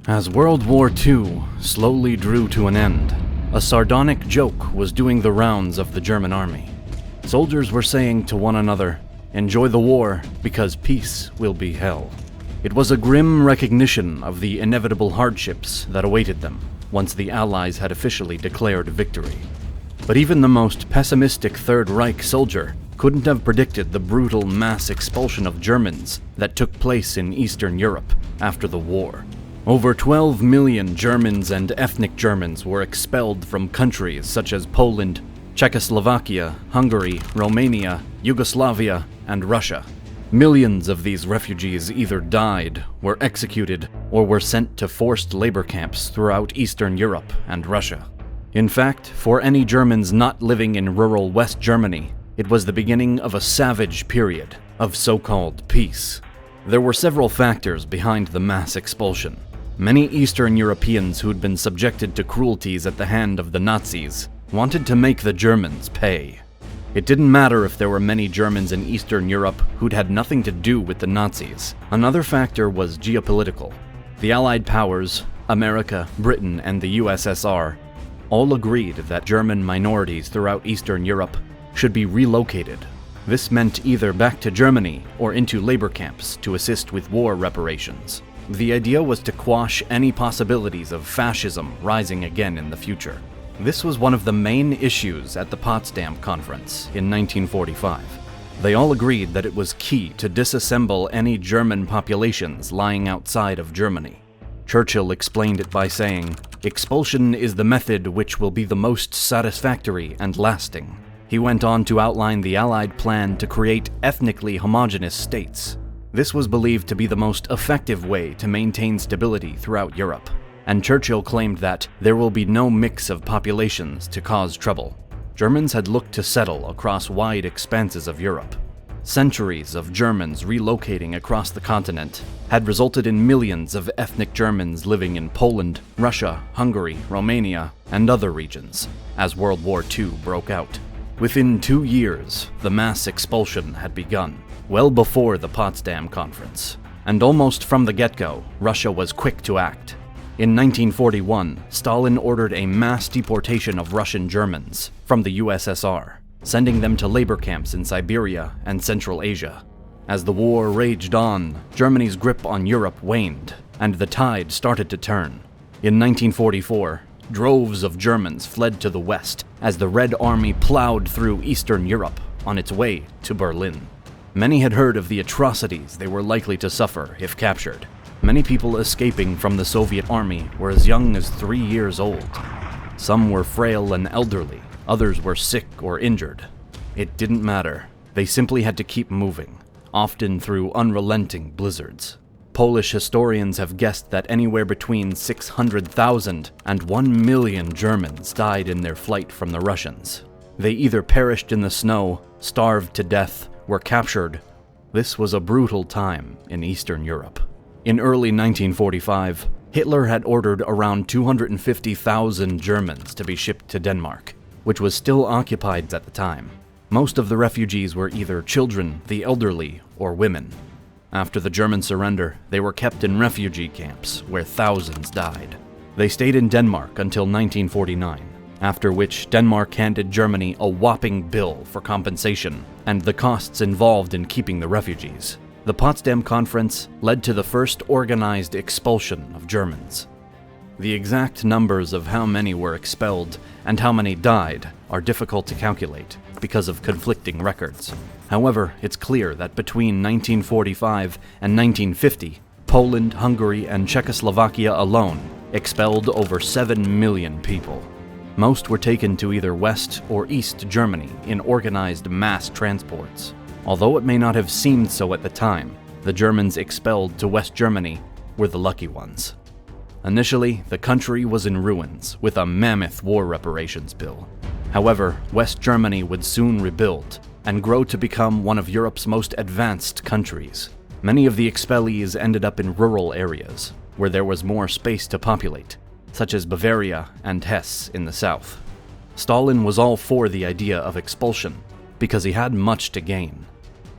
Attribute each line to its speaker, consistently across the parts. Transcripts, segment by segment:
Speaker 1: As World War II slowly drew to an end, a sardonic joke was doing the rounds of the German army. Soldiers were saying to one another, "Enjoy the war, because peace will be hell." It was a grim recognition of the inevitable hardships that awaited them once the Allies had officially declared victory. But even the most pessimistic Third Reich soldier couldn't have predicted the brutal mass expulsion of Germans that took place in Eastern Europe after the war. Over 12 million Germans and ethnic Germans were expelled from countries such as Poland, Czechoslovakia, Hungary, Romania, Yugoslavia, and Russia. Millions of these refugees either died, were executed, or were sent to forced labor camps throughout Eastern Europe and Russia. In fact, for any Germans not living in rural West Germany, it was the beginning of a savage period of so-called peace. There were several factors behind the mass expulsion. Many Eastern Europeans who'd been subjected to cruelties at the hand of the Nazis wanted to make the Germans pay. It didn't matter if there were many Germans in Eastern Europe who'd had nothing to do with the Nazis. Another factor was geopolitical. The Allied powers, America, Britain, and the USSR, all agreed that German minorities throughout Eastern Europe should be relocated. This meant either back to Germany or into labor camps to assist with war reparations. The idea was to quash any possibilities of fascism rising again in the future. This was one of the main issues at the Potsdam Conference in 1945. They all agreed that it was key to disassemble any German populations lying outside of Germany. Churchill explained it by saying, "Expulsion is the method which will be the most satisfactory and lasting." He went on to outline the Allied plan to create ethnically homogeneous states. This was believed to be the most effective way to maintain stability throughout Europe, and Churchill claimed that there will be no mix of populations to cause trouble. Germans had looked to settle across wide expanses of Europe. Centuries of Germans relocating across the continent had resulted in millions of ethnic Germans living in Poland, Russia, Hungary, Romania, and other regions as World War II broke out. Within 2 years, the mass expulsion had begun, well before the Potsdam Conference, and almost from the get-go, Russia was quick to act. In 1941, Stalin ordered a mass deportation of Russian Germans from the USSR, sending them to labor camps in Siberia and Central Asia. As the war raged on, Germany's grip on Europe waned, and the tide started to turn. In 1944, droves of Germans fled to the west as the Red Army plowed through Eastern Europe on its way to Berlin. Many had heard of the atrocities they were likely to suffer if captured. Many people escaping from the Soviet army were as young as 3 years old. Some were frail and elderly, others were sick or injured. It didn't matter. They simply had to keep moving, often through unrelenting blizzards. Polish historians have guessed that anywhere between 600,000 and 1 million Germans died in their flight from the Russians. They either perished in the snow, starved to death, were captured. This was a brutal time in Eastern Europe. In early 1945, Hitler had ordered around 250,000 Germans to be shipped to Denmark, which was still occupied at the time. Most of the refugees were either children, the elderly, or women. After the German surrender, they were kept in refugee camps, where thousands died. They stayed in Denmark until 1949, after which Denmark handed Germany a whopping bill for compensation and the costs involved in keeping the refugees. The Potsdam Conference led to the first organized expulsion of Germans. The exact numbers of how many were expelled and how many died are difficult to calculate because of conflicting records. However, it's clear that between 1945 and 1950, Poland, Hungary, and Czechoslovakia alone expelled over 7 million people. Most were taken to either West or East Germany in organized mass transports. Although it may not have seemed so at the time, the Germans expelled to West Germany were the lucky ones. Initially, the country was in ruins, with a mammoth war reparations bill. However, West Germany would soon rebuild and grow to become one of Europe's most advanced countries. Many of the expellees ended up in rural areas, where there was more space to populate, such as Bavaria and Hesse in the south. Stalin was all for the idea of expulsion, because he had much to gain.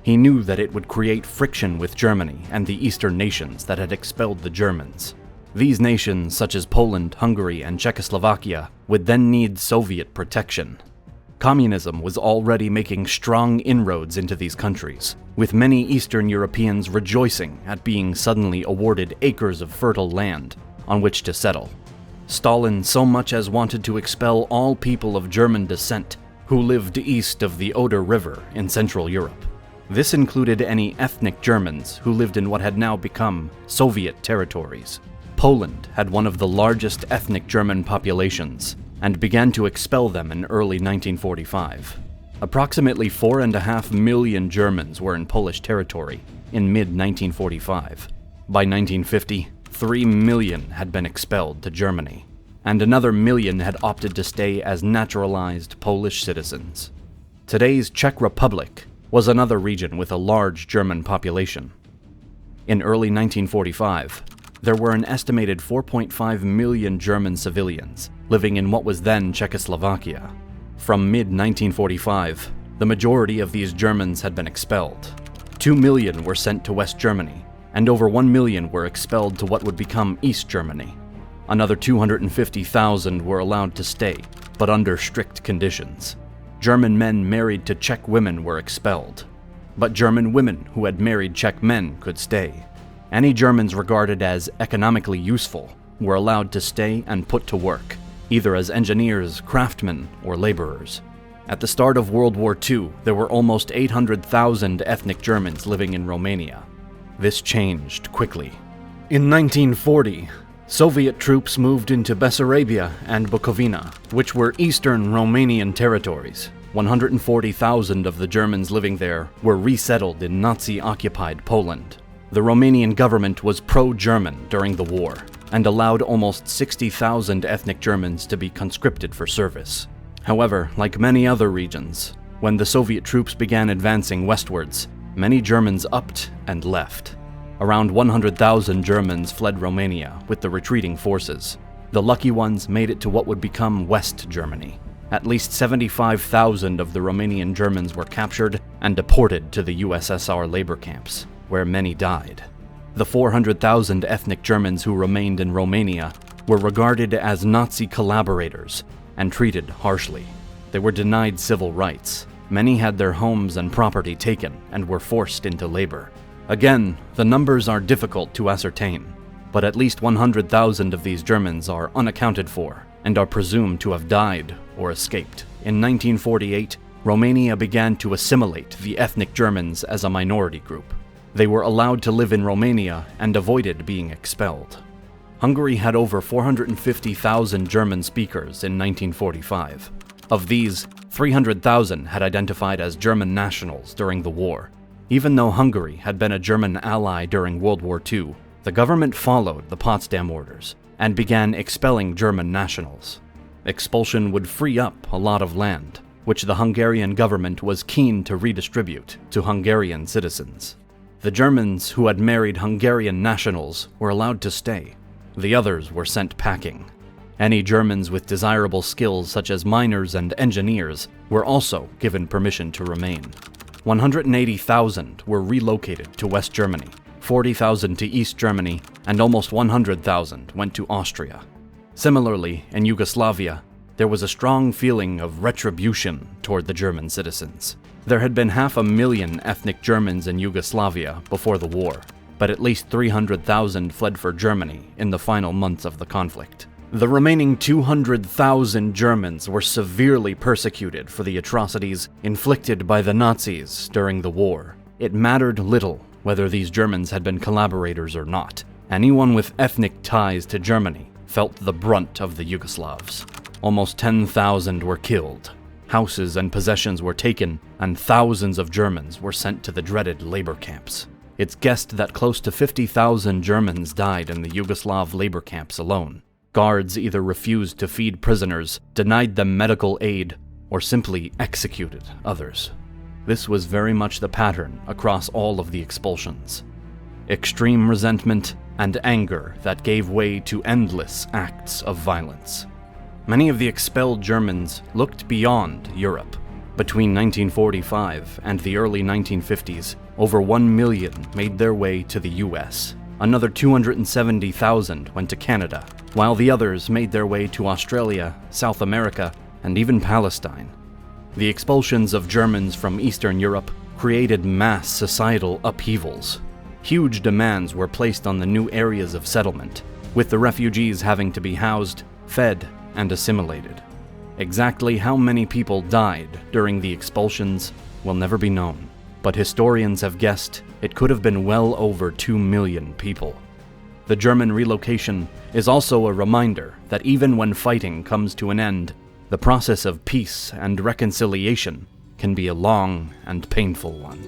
Speaker 1: He knew that it would create friction with Germany and the Eastern nations that had expelled the Germans. These nations, such as Poland, Hungary, and Czechoslovakia, would then need Soviet protection. Communism was already making strong inroads into these countries, with many Eastern Europeans rejoicing at being suddenly awarded acres of fertile land on which to settle. Stalin so much as wanted to expel all people of German descent who lived east of the Oder River in Central Europe. This included any ethnic Germans who lived in what had now become Soviet territories. Poland had one of the largest ethnic German populations and began to expel them in early 1945. Approximately 4.5 million Germans were in Polish territory in mid-1945. By 1950, 3 million had been expelled to Germany, and another million had opted to stay as naturalized Polish citizens. Today's Czech Republic was another region with a large German population. In early 1945, there were an estimated 4.5 million German civilians living in what was then Czechoslovakia. From mid-1945, the majority of these Germans had been expelled. 2 million were sent to West Germany, and over 1 million were expelled to what would become East Germany. Another 250,000 were allowed to stay, but under strict conditions. German men married to Czech women were expelled, but German women who had married Czech men could stay. Any Germans regarded as economically useful were allowed to stay and put to work, either as engineers, craftsmen, or laborers. At the start of World War II, there were almost 800,000 ethnic Germans living in Romania. This changed quickly. In 1940, Soviet troops moved into Bessarabia and Bukovina, which were eastern Romanian territories. 140,000 of the Germans living there were resettled in Nazi-occupied Poland. The Romanian government was pro-German during the war and allowed almost 60,000 ethnic Germans to be conscripted for service. However, like many other regions, when the Soviet troops began advancing westwards, many Germans upped and left. Around 100,000 Germans fled Romania with the retreating forces. The lucky ones made it to what would become West Germany. At least 75,000 of the Romanian Germans were captured and deported to the USSR labor camps, where many died. The 400,000 ethnic Germans who remained in Romania were regarded as Nazi collaborators and treated harshly. They were denied civil rights. Many had their homes and property taken and were forced into labor. Again, the numbers are difficult to ascertain, but at least 100,000 of these Germans are unaccounted for and are presumed to have died or escaped. In 1948, Romania began to assimilate the ethnic Germans as a minority group. They were allowed to live in Romania and avoided being expelled. Hungary had over 450,000 German speakers in 1945. Of these, 300,000 had identified as German nationals during the war. Even though Hungary had been a German ally during World War II, the government followed the Potsdam Orders and began expelling German nationals. Expulsion would free up a lot of land, which the Hungarian government was keen to redistribute to Hungarian citizens. The Germans who had married Hungarian nationals were allowed to stay. The others were sent packing. Any Germans with desirable skills such as miners and engineers were also given permission to remain. 180,000 were relocated to West Germany, 40,000 to East Germany, and almost 100,000 went to Austria. Similarly, in Yugoslavia, there was a strong feeling of retribution toward the German citizens. There had been 500,000 ethnic Germans in Yugoslavia before the war, but at least 300,000 fled for Germany in the final months of the conflict. The remaining 200,000 Germans were severely persecuted for the atrocities inflicted by the Nazis during the war. It mattered little whether these Germans had been collaborators or not. Anyone with ethnic ties to Germany felt the brunt of the Yugoslavs. Almost 10,000 were killed. Houses and possessions were taken, and thousands of Germans were sent to the dreaded labor camps. It's guessed that close to 50,000 Germans died in the Yugoslav labor camps alone. Guards either refused to feed prisoners, denied them medical aid, or simply executed others. This was very much the pattern across all of the expulsions. Extreme resentment and anger that gave way to endless acts of violence. Many of the expelled Germans looked beyond Europe. Between 1945 and the early 1950s, over 1 million made their way to the US. Another 270,000 went to Canada, while the others made their way to Australia, South America, and even Palestine. The expulsions of Germans from Eastern Europe created mass societal upheavals. Huge demands were placed on the new areas of settlement, with the refugees having to be housed, fed, and assimilated. Exactly how many people died during the expulsions will never be known, but historians have guessed it could have been well over 2 million people. The German relocation is also a reminder that even when fighting comes to an end, the process of peace and reconciliation can be a long and painful one.